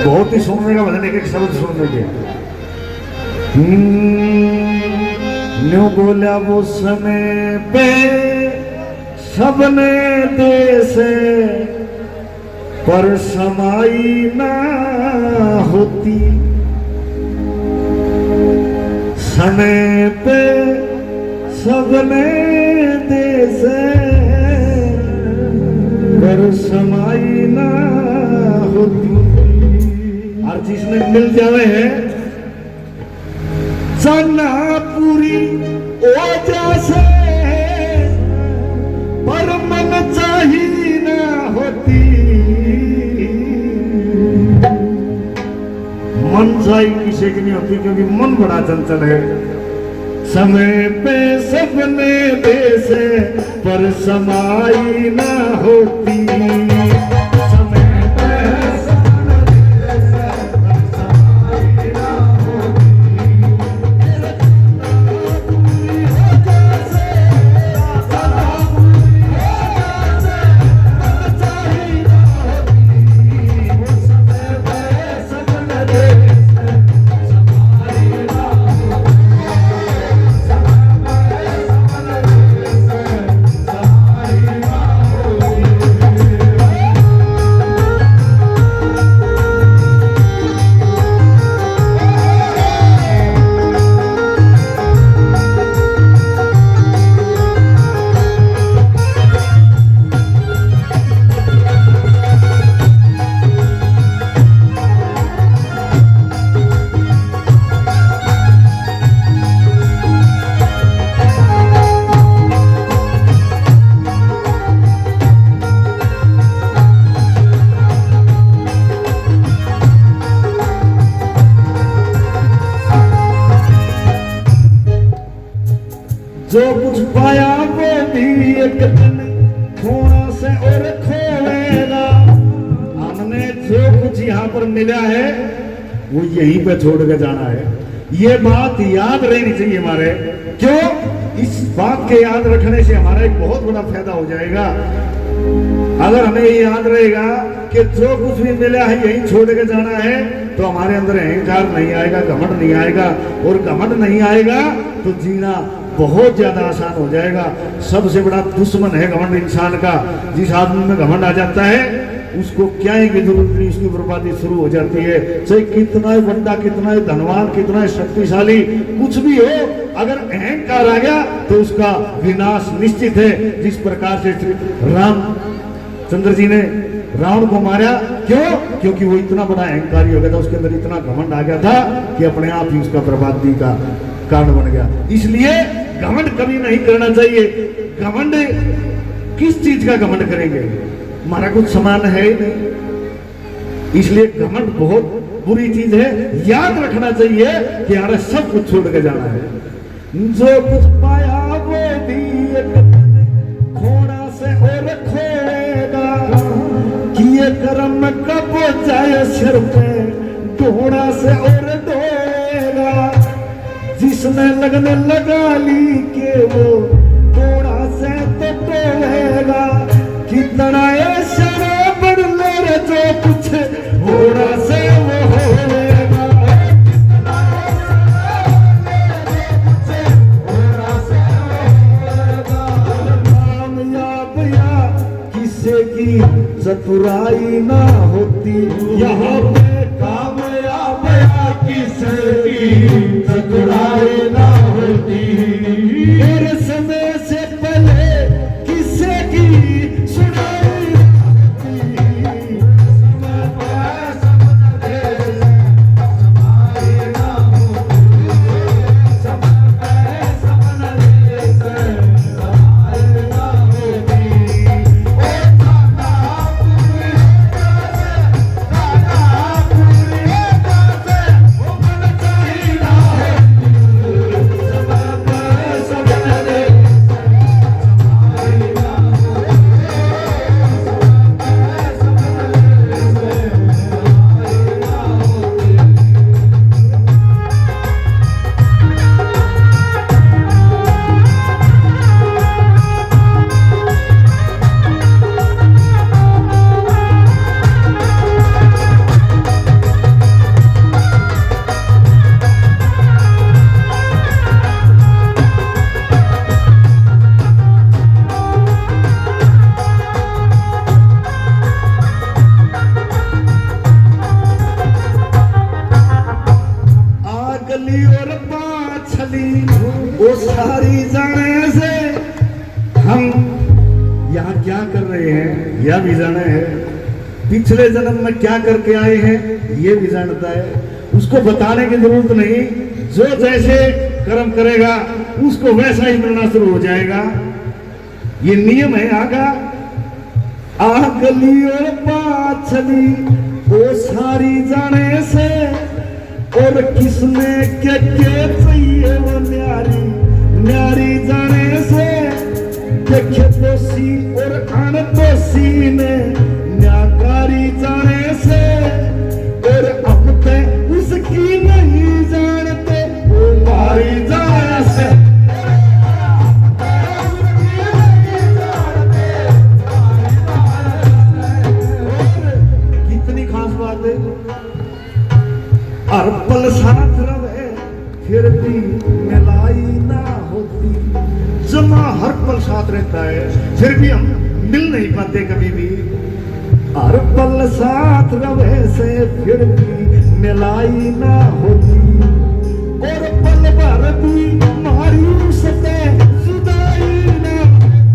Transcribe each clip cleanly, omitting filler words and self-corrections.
बहुत ही सुनने का भजन, एक एक शब्द सुनने के। न्यू बोला वो समय पे सबने देश पर समाई ना होती, समय पे सबने देश पर समाई ना होती। हर चीज में मिल जावे है चना पूरी ओजा से, पर मन चाहिए ना होती। मन चाहिए किसी की नहीं होती, क्योंकि मन बड़ा चंचल है। समय पे सबने देश पर समाई ना होती, जो कुछ पाया वो भी एक दिन खोना से और खोएगा। हमने जो कुछ यहाँ पर मिला है वो यहीं पे छोड़ के जाना है। ये बात याद रहनी चाहिए हमारे। क्यों? इस बात के याद रखने से हमारा एक बहुत बड़ा फायदा हो जाएगा। अगर हमें ये याद रहेगा कि जो कुछ भी मिला है यहीं छोड़ के जाना है, तो हमारे अंदर अहंकार नहीं आएगा, घमंड नहीं आएगा। और घमंड नहीं आएगा तो जीना बहुत ज्यादा आसान हो जाएगा। सबसे बड़ा दुश्मन है घमंड इंसान का। जिस आदमी में घमंड आ जाता है उसको क्या की जरूरत नहीं, उसकी बर्बादी शुरू हो जाती है। चाहे कितना ही बंदा, कितना ही धनवान, कितना ही शक्तिशाली कुछ भी हो, अगर अहंकार आ गया तो उसका विनाश निश्चित है। जिस प्रकार से रामचंद्र जी ने रावण को मारा, क्यों? क्योंकि वो इतना बड़ा अहंकारी हो गया था, उसके अंदर इतना घमंड आ गया था कि अपने आप ही उसका बर्बादी का कारण बन गया। इसलिए घमंड कभी नहीं करना चाहिए। घमंड किस चीज का घमंड करेंगे? हमारा कुछ समान है ही नहीं। इसलिए घमंड बहुत बुरी चीज है। याद रखना चाहिए कि यार सब कुछ छोड़ के जाना है। जो कुछ पाया वो भी खोना से और खोएगा, किए कर्म कब जाए सिर पे ढोड़ा से और ढोएगा। जिसने लगने लगा ली के वो थोड़ा से तो टोएगा। कितना ऐसा बढ़ ले जो कुछ थोड़ा से वो होएगा। कामयाब या किसी की चतुराई ना होती, यहाँ पे कामयाब या किसी की चतुराई ना होती। मेरे समय से पहले किसी की सुनाई कर रहे हैं यह भी जाना है, पिछले जन्म में क्या करके आए हैं ये भी जानता है, उसको बताने की जरूरत नहीं। जो जैसे कर्म करेगा उसको वैसा ही मिलना शुरू हो जाएगा, ये नियम है आगा। आगली और पाछली वो सारी जाने से, और किसने क्या चाहिए वो न्यारी न्यारी जाने से। देखे दोषी और अनदोषी ने न्याकारी जाने से, और अब तक उसकी नहीं जानते वो मारी जाने से। कितनी खास बात है। हर पल साथ रहे फिर भी मिलाई ना होती, जमा हर पल साथ रहता है फिर भी हम मिल नहीं पाते कभी भी। हर पल साथ रहे से फिर भी मिलाई ना होती, और पल भर भी मायूस से जुदाई ना होती।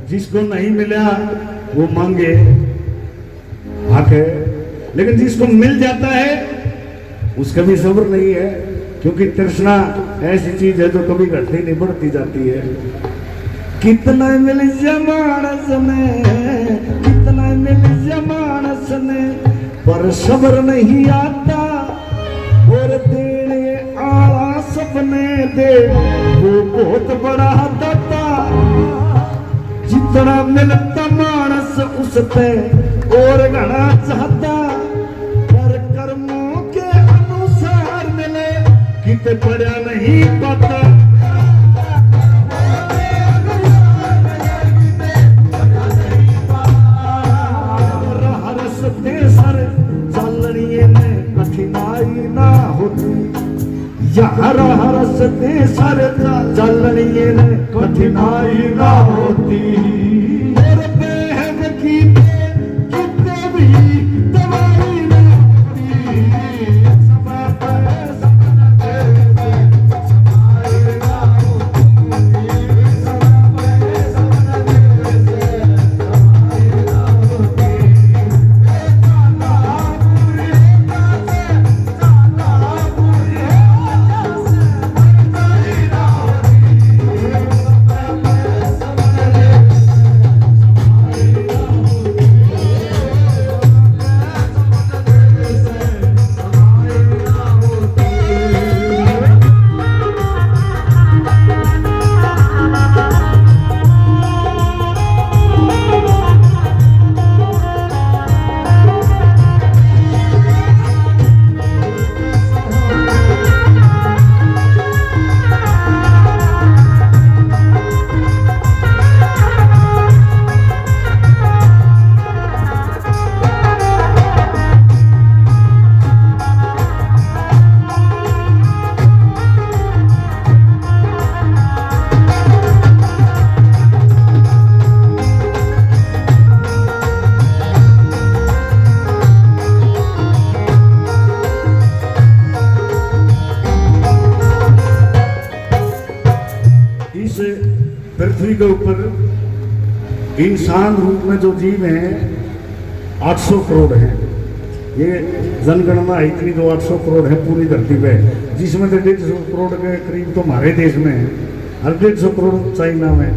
जिसको नहीं मिला वो मांगे आके, लेकिन जिसको मिल जाता है उसका भी सब्र नहीं है, क्योंकि तृष्णा ऐसी चीज है जो कभी घटती नहीं बढ़ती जाती है। कितना मिल जमानस में, कितना मिल जमानस में, पर सब्र नहीं आता। और देने आला सपने दे वो बहुत बड़ा दाता। जितना मिलता मानस उससे और घना चाहता, पर कर्मों के अनुसार मिले कित पड़ा नहीं पाता। रसते सर चलनिए में कठिनाई ना होती, यहाँ रसते सर चलनिए में कठिनाई ना होती। और बेहद की कितने भी दवाई ना होती, पृथ्वी के ऊपर इंसान रूप में जो जीव हैं 800 करोड़ हैं। ये जनगणना इतनी तो 800 करोड़ है पूरी धरती पे, जिसमें से 150 करोड़ के करीब तो हमारे देश में है और 150 करोड़ चाइना में,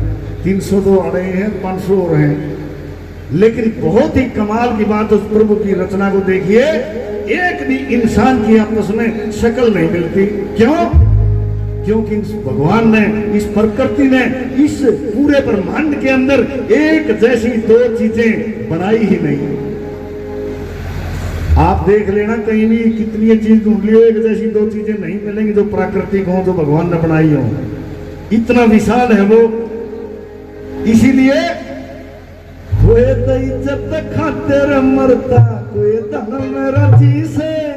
300 तो आ रहे हैं, 500 और हैं। लेकिन बहुत ही कमाल की बात, उस प्रभु की रचना को देखिए, एक भी इंसान की आपस में शक्ल नहीं मिलती। क्यों? क्योंकि इस भगवान ने, इस प्रकृति ने, इस पूरे ब्रह्मांड के अंदर एक जैसी दो चीजें बनाई ही नहीं। आप देख लेना कहीं भी कितनी चीज ढूंढ लियो, एक जैसी दो चीजें नहीं मिलेंगी जो प्राकृतिक हो, जो भगवान ने बनाई हो। इतना विशाल है वो। इसीलिए कोई तो इज्जत खातिर मरता, कोई धर्म राजी से,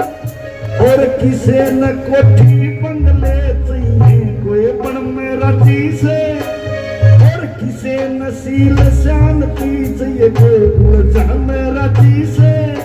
और किसे न कोठी बंगले चाहिए, कोई बन में राजी से, और किसे नसील शांति चाहिए, कोई उलझन में राजी से।